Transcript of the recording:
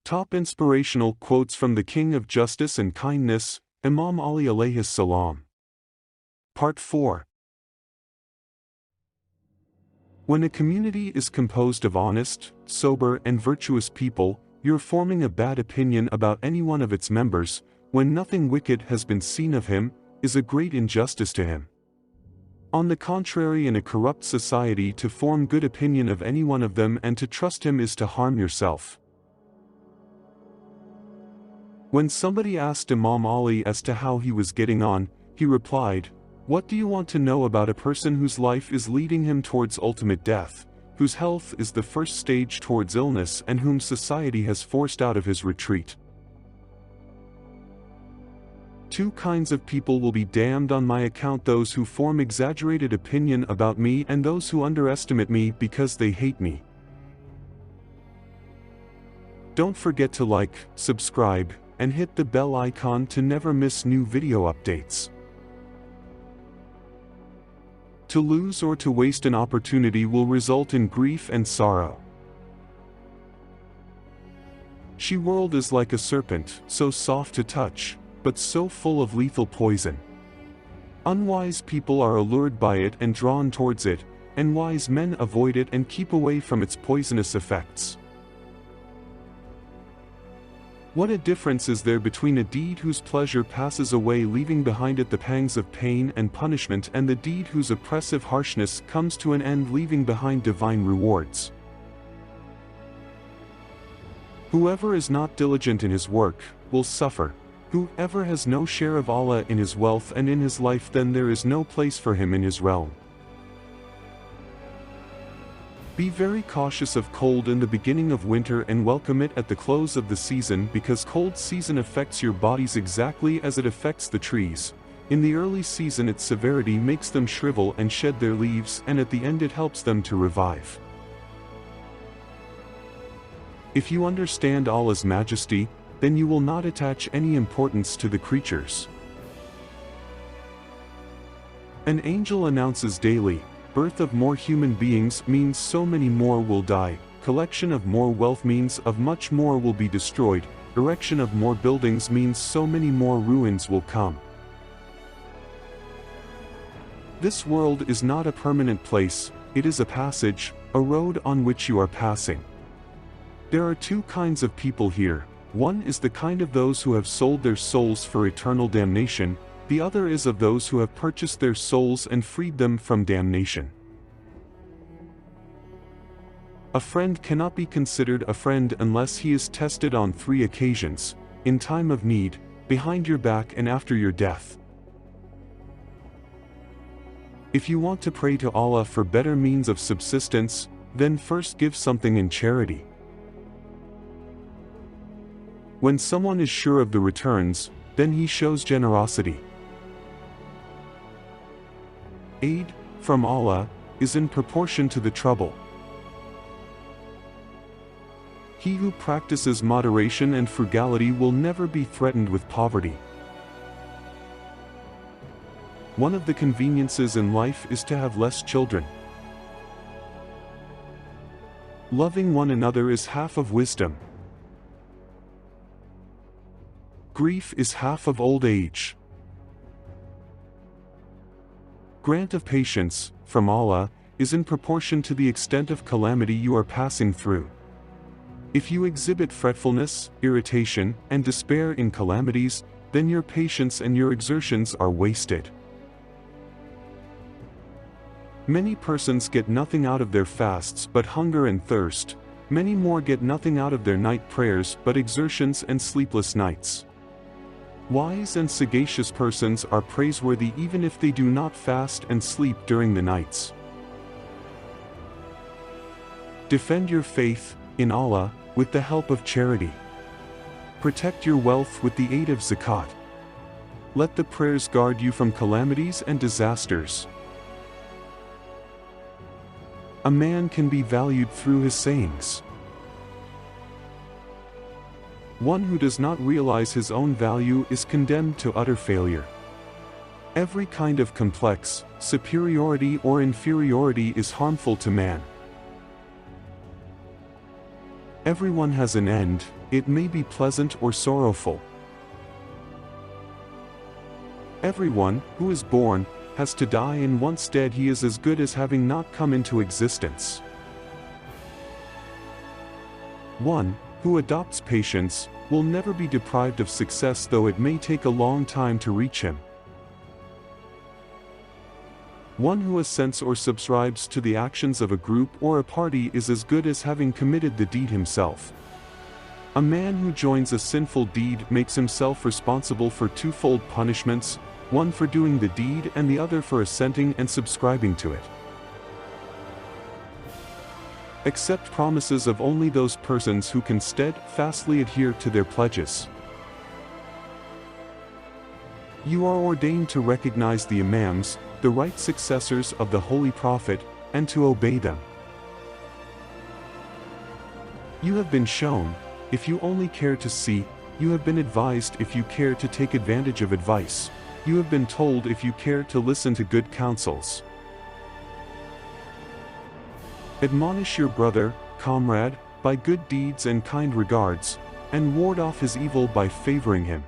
Top inspirational quotes from the King of Justice and Kindness, Imam Ali alayhi salam. Part 4. When a community is composed of honest, sober and virtuous people, you're forming a bad opinion about any one of its members, when nothing wicked has been seen of him, is a great injustice to him. On the contrary, in a corrupt society, to form good opinion of any one of them and to trust him is to harm yourself. When somebody asked Imam Ali as to how he was getting on, he replied, "What do you want to know about a person whose life is leading him towards ultimate death, whose health is the first stage towards illness, and whom society has forced out of his retreat? Two kinds of people will be damned on my account: those who form exaggerated opinion about me and those who underestimate me because they hate me." Don't forget to like, subscribe, and hit the bell icon to never miss new video updates. To lose or to waste an opportunity will result in grief and sorrow. She world is like a serpent, so soft to touch, but so full of lethal poison. Unwise people are allured by it and drawn towards it, and wise men avoid it and keep away from its poisonous effects. What a difference is there between a deed whose pleasure passes away, leaving behind it the pangs of pain and punishment, and the deed whose oppressive harshness comes to an end, leaving behind divine rewards. Whoever is not diligent in his work will suffer. Whoever has no share of Allah in his wealth and in his life, then there is no place for him in his realm. Be very cautious of cold in the beginning of winter and welcome it at the close of the season, because cold season affects your bodies exactly as it affects the trees. In the early season its severity makes them shrivel and shed their leaves, and at the end it helps them to revive. If you understand Allah's majesty, then you will not attach any importance to the creatures. An angel announces daily, birth of more human beings means so many more will die, collection of more wealth means of much more will be destroyed, erection of more buildings means so many more ruins will come. This world is not a permanent place, it is a passage, a road on which you are passing. There are two kinds of people here. One is the kind of those who have sold their souls for eternal damnation, the other is of those who have purchased their souls and freed them from damnation. A friend cannot be considered a friend unless he is tested on 3 occasions: in time of need, behind your back, and after your death. If you want to pray to Allah for better means of subsistence, then first give something in charity. When someone is sure of the returns, then he shows generosity. Aid from Allah is in proportion to the trouble. He who practices moderation and frugality will never be threatened with poverty. One of the conveniences in life is to have less children. Loving one another is half of wisdom. Grief is half of old age. Grant of patience, from Allah, is in proportion to the extent of calamity you are passing through. If you exhibit fretfulness, irritation, and despair in calamities, then your patience and your exertions are wasted. Many persons get nothing out of their fasts but hunger and thirst. Many more get nothing out of their night prayers but exertions and sleepless nights. Wise and sagacious persons are praiseworthy even if they do not fast and sleep during the nights. Defend your faith in Allah with the help of charity. Protect your wealth with the aid of zakat. Let the prayers guard you from calamities and disasters. A man can be valued through his sayings. One who does not realize his own value is condemned to utter failure. Every kind of complex, superiority or inferiority is harmful to man. Everyone has an end, it may be pleasant or sorrowful. Everyone, who is born, has to die, and once dead he is as good as having not come into existence. One who adopts patience will never be deprived of success, though it may take a long time to reach him. One who assents or subscribes to the actions of a group or a party is as good as having committed the deed himself. A man who joins a sinful deed makes himself responsible for twofold punishments, one for doing the deed and the other for assenting and subscribing to it. Accept promises of only those persons who can steadfastly adhere to their pledges. You are ordained to recognize the Imams, the right successors of the Holy Prophet, and to obey them. You have been shown, if you only care to see; you have been advised if you care to take advantage of advice; you have been told if you care to listen to good counsels. Admonish your brother, comrade, by good deeds and kind regards, and ward off his evil by favoring him.